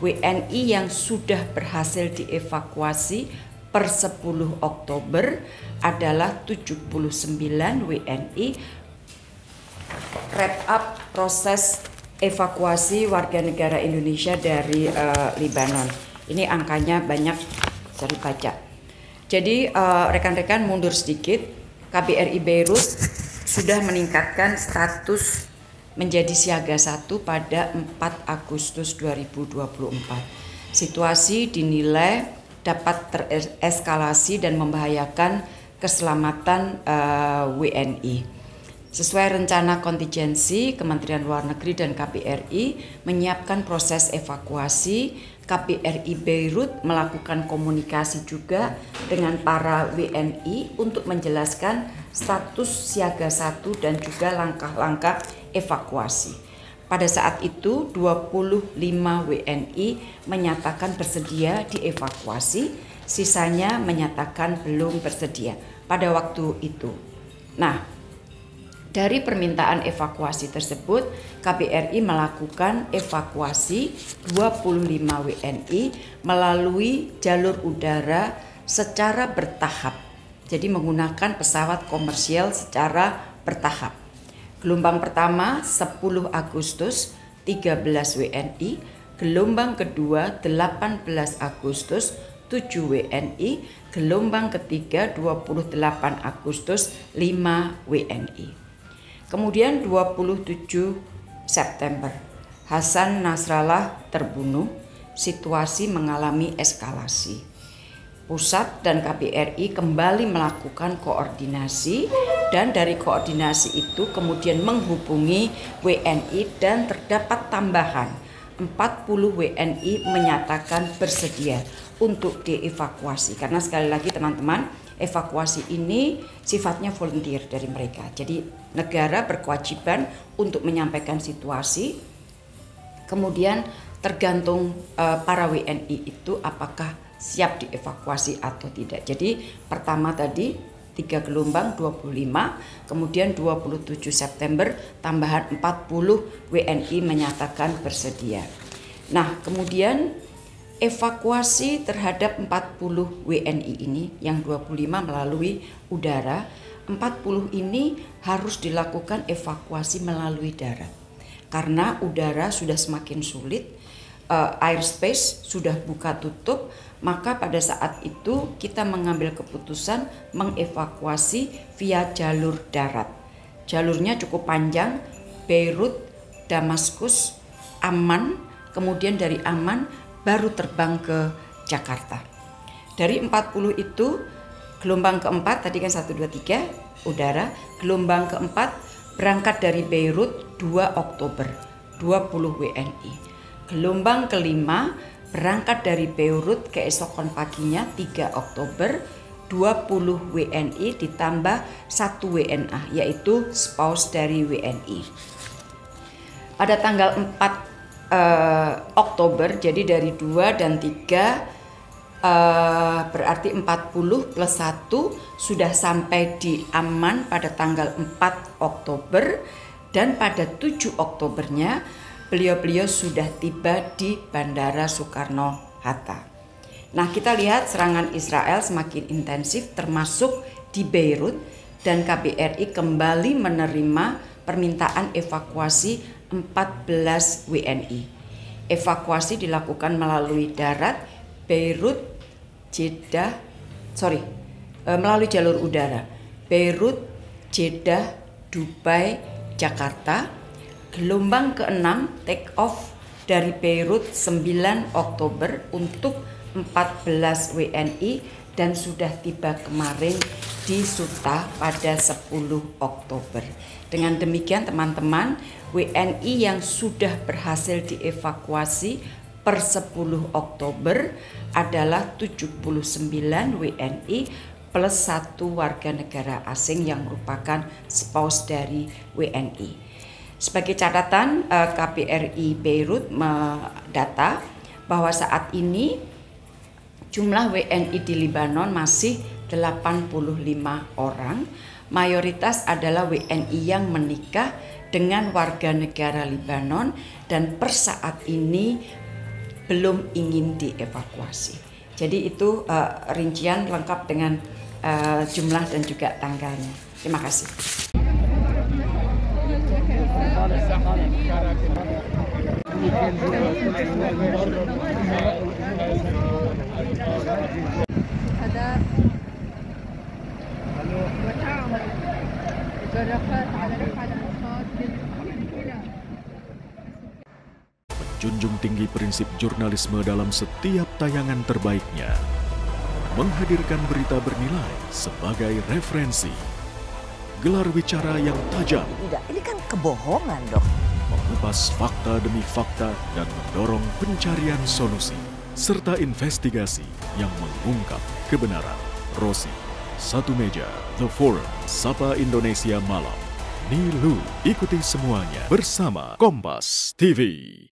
WNI yang sudah berhasil dievakuasi per 10 Oktober adalah 79 WNI. Wrap up proses evakuasi warga negara Indonesia dari Lebanon. Ini angkanya banyak, cari baca. Jadi rekan-rekan mundur sedikit, KBRI Beirut sudah meningkatkan status menjadi siaga 1 pada 4 Agustus 2024. Situasi dinilai dapat tereskalasi dan membahayakan keselamatan WNI. Sesuai rencana kontingensi, Kementerian Luar Negeri dan KBRI menyiapkan proses evakuasi. KBRI Beirut melakukan komunikasi juga dengan para WNI untuk menjelaskan status siaga 1 dan juga langkah-langkah evakuasi. Pada saat itu 25 WNI menyatakan bersedia dievakuasi, sisanya menyatakan belum bersedia pada waktu itu. Nah, dari permintaan evakuasi tersebut, KBRI melakukan evakuasi 25 WNI melalui jalur udara secara bertahap. Jadi menggunakan pesawat komersial secara bertahap. Gelombang pertama 10 Agustus 13 WNI, gelombang kedua 18 Agustus 7 WNI, gelombang ketiga 28 Agustus 5 WNI. Kemudian 27 September, Hasan Nasrallah terbunuh, situasi mengalami eskalasi. Pusat dan KBRI kembali melakukan koordinasi dan dari koordinasi itu kemudian menghubungi WNI dan terdapat tambahan 40 WNI menyatakan bersedia untuk dievakuasi. Karena sekali lagi teman-teman, evakuasi ini sifatnya volunteer dari mereka. Jadi negara berkewajiban untuk menyampaikan situasi, kemudian tergantung para WNI itu apakah siap dievakuasi atau tidak. Jadi pertama tadi 3 gelombang 25, kemudian 27 September tambahan 40 WNI menyatakan bersedia. Nah, kemudian evakuasi terhadap 40 WNI ini yang 25 melalui udara, 40 ini harus dilakukan evakuasi melalui darat. Karena udara sudah semakin sulit, airspace sudah buka tutup, maka pada saat itu kita mengambil keputusan mengevakuasi via jalur darat. Jalurnya cukup panjang, Beirut, Damaskus, Amman, kemudian dari Amman baru terbang ke Jakarta. Dari 40 itu, gelombang keempat, tadi kan 1, 2, 3, udara. Gelombang keempat berangkat dari Beirut 2 Oktober, 20 WNI. Gelombang kelima berangkat dari Beirut keesokan paginya 3 Oktober, 20 WNI ditambah 1 WNA, yaitu spouse dari WNI. Pada tanggal 4 Oktober, jadi dari 2 dan 3 berarti 40 plus 1 sudah sampai di Amman pada tanggal 4 Oktober dan pada 7 Oktobernya beliau-beliau sudah tiba di Bandara Soekarno-Hatta. Nah, kita lihat serangan Israel semakin intensif termasuk di Beirut dan KBRI kembali menerima permintaan evakuasi 14 WNI. Evakuasi dilakukan melalui darat, Beirut, melalui jalur udara, Beirut, Jeddah, Dubai, Jakarta. Gelombang ke-6 take off dari Beirut 9 Oktober untuk 14 WNI dan sudah tiba kemarin di Suta pada 10 Oktober. Dengan demikian teman-teman, WNI yang sudah berhasil dievakuasi per 10 Oktober adalah 79 WNI plus 1 warga negara asing yang merupakan spouse dari WNI. Sebagai catatan, KBRI Beirut mendata bahwa saat ini jumlah WNI di Lebanon masih 85 orang. Mayoritas adalah WNI yang menikah dengan warga negara Lebanon dan per saat ini belum ingin dievakuasi. Jadi itu rincian lengkap dengan jumlah dan juga tanggalnya. Terima kasih. Menjunjung tinggi prinsip jurnalisme dalam setiap tayangan terbaiknya, menghadirkan berita bernilai sebagai referensi, gelar bicara yang tajam. Tidak, ini kan kebohongan, Dok. Mengupas fakta demi fakta dan mendorong pencarian solusi, serta investigasi yang mengungkap kebenaran. Rosi, Satu Meja, The Forum, Sapa Indonesia Malam, Nilu, ikuti semuanya bersama Kompas TV.